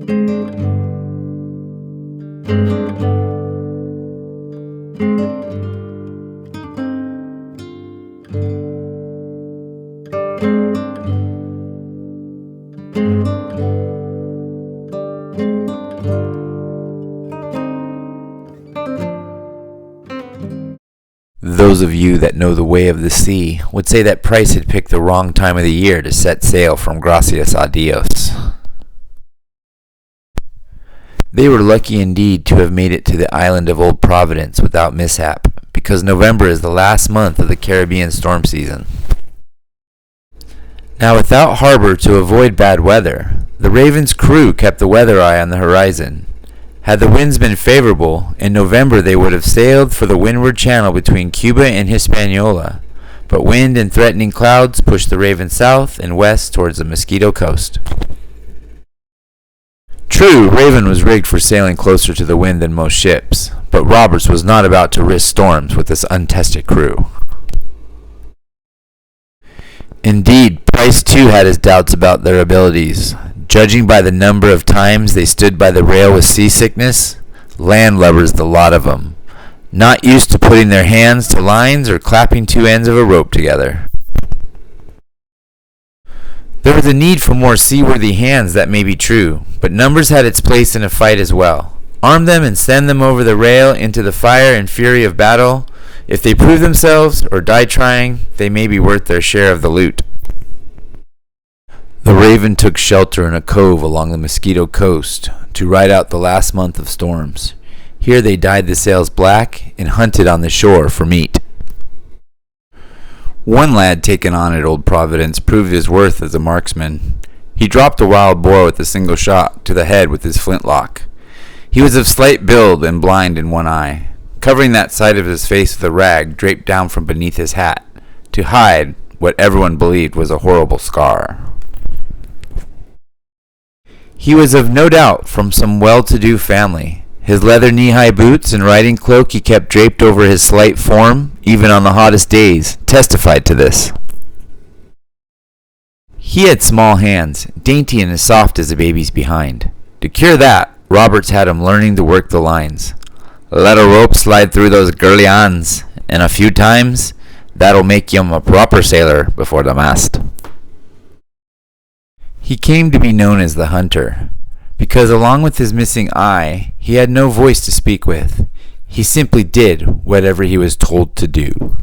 Those of you that know the way of the sea would say that Price had picked the wrong time of the year to set sail from Gracias a Dios. They were lucky indeed to have made it to the island of Old Providence without mishap, because November is the last month of the Caribbean storm season. Now, without harbor to avoid bad weather, the Raven's crew kept the weather eye on the horizon. Had the winds been favorable, in November they would have sailed for the windward channel between Cuba and Hispaniola, but wind and threatening clouds pushed the Raven south and west towards the Mosquito Coast. True, Raven was rigged for sailing closer to the wind than most ships, but Roberts was not about to risk storms with this untested crew. Indeed, Price too had his doubts about their abilities. Judging by the number of times they stood by the rail with seasickness, landlubbers the lot of them, not used to putting their hands to lines or clapping two ends of a rope together. There was a need for more seaworthy hands, that may be true, but numbers had its place in a fight as well. Arm them and send them over the rail into the fire and fury of battle. If they prove themselves or die trying, they may be worth their share of the loot. The Raven took shelter in a cove along the Mosquito Coast to ride out the last month of storms. Here they dyed the sails black and hunted on the shore for meat. One lad taken on at Old Providence proved his worth as a marksman. He dropped a wild boar with a single shot to the head with his flintlock. He was of slight build and blind in one eye, covering that side of his face with a rag draped down from beneath his hat, to hide what everyone believed was a horrible scar. He was of no doubt from some well-to-do family. His leather knee-high boots and riding cloak he kept draped over his slight form, even on the hottest days, testified to this. He had small hands, dainty and as soft as a baby's behind. To cure that, Roberts had him learning to work the lines. Let a rope slide through those girly hands, and a few times, that'll make him a proper sailor before the mast. He came to be known as the Hunter, because along with his missing eye, he had no voice to speak with. He simply did whatever he was told to do.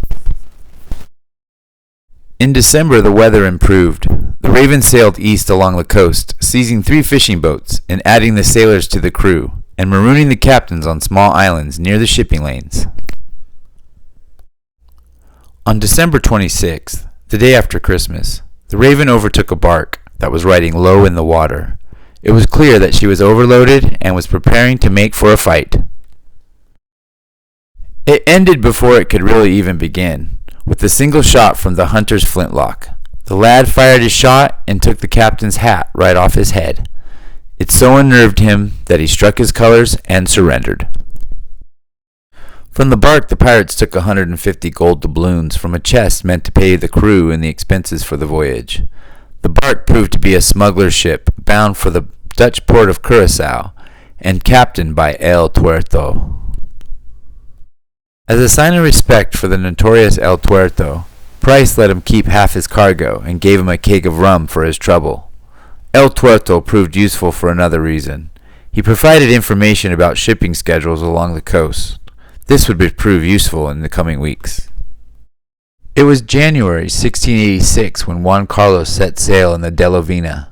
In December, the weather improved. The Raven sailed east along the coast, seizing 3 fishing boats and adding the sailors to the crew, and marooning the captains on small islands near the shipping lanes. On December 26th, the day after Christmas, the Raven overtook a bark that was riding low in the water. It was clear that she was overloaded and was preparing to make for a fight. It ended before it could really even begin, with a single shot from the Hunter's flintlock. The lad fired his shot and took the captain's hat right off his head. It so unnerved him that he struck his colors and surrendered. From the bark, the pirates took 150 gold doubloons from a chest meant to pay the crew and the expenses for the voyage. The bark proved to be a smuggler's ship bound for the Dutch port of Curacao and captained by El Tuerto. As a sign of respect for the notorious El Tuerto, Price let him keep half his cargo and gave him a keg of rum for his trouble. El Tuerto proved useful for another reason. He provided information about shipping schedules along the coast. This would prove useful in the coming weeks. It was January 1686 when Juan Carlos set sail in the Delovina.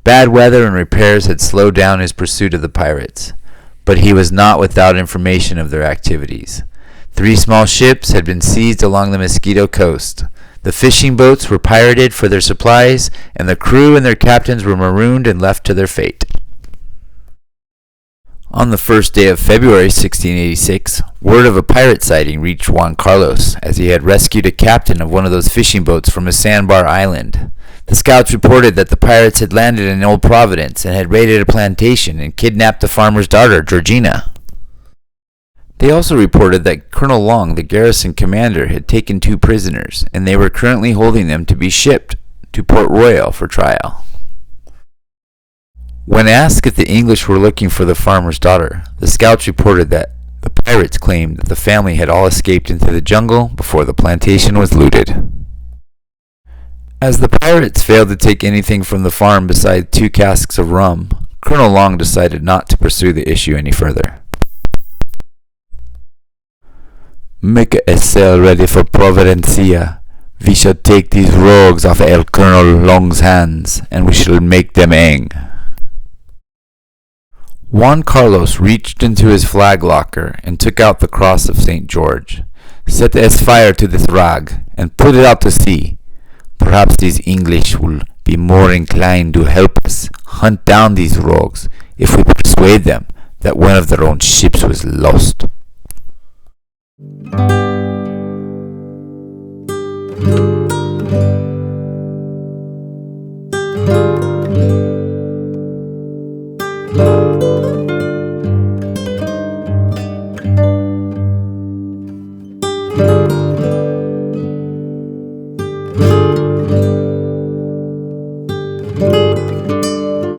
Bad weather and repairs had slowed down his pursuit of the pirates, but he was not without information of their activities. 3 small ships had been seized along the Mosquito Coast. The fishing boats were pirated for their supplies, and the crew and their captains were marooned and left to their fate. On the first day of February 1686, word of a pirate sighting reached Juan Carlos, as he had rescued a captain of one of those fishing boats from a sandbar island. The scouts reported that the pirates had landed in Old Providence and had raided a plantation and kidnapped the farmer's daughter, Georgina. They also reported that Colonel Long, the garrison commander, had taken 2 prisoners, and they were currently holding them to be shipped to Port Royal for trial. When asked if the English were looking for the farmer's daughter, the scouts reported that the pirates claimed that the family had all escaped into the jungle before the plantation was looted. As the pirates failed to take anything from the farm besides 2 casks of rum, Colonel Long decided not to pursue the issue any further. "Make a sail ready for Providencia. We shall take these rogues off El Colonel Long's hands, and we shall make them hang." Juan Carlos reached into his flag locker and took out the cross of St. George. "Set us fire to this rag, and put it out to sea. Perhaps these English will be more inclined to help us hunt down these rogues if we persuade them that one of their own ships was lost." Thank you.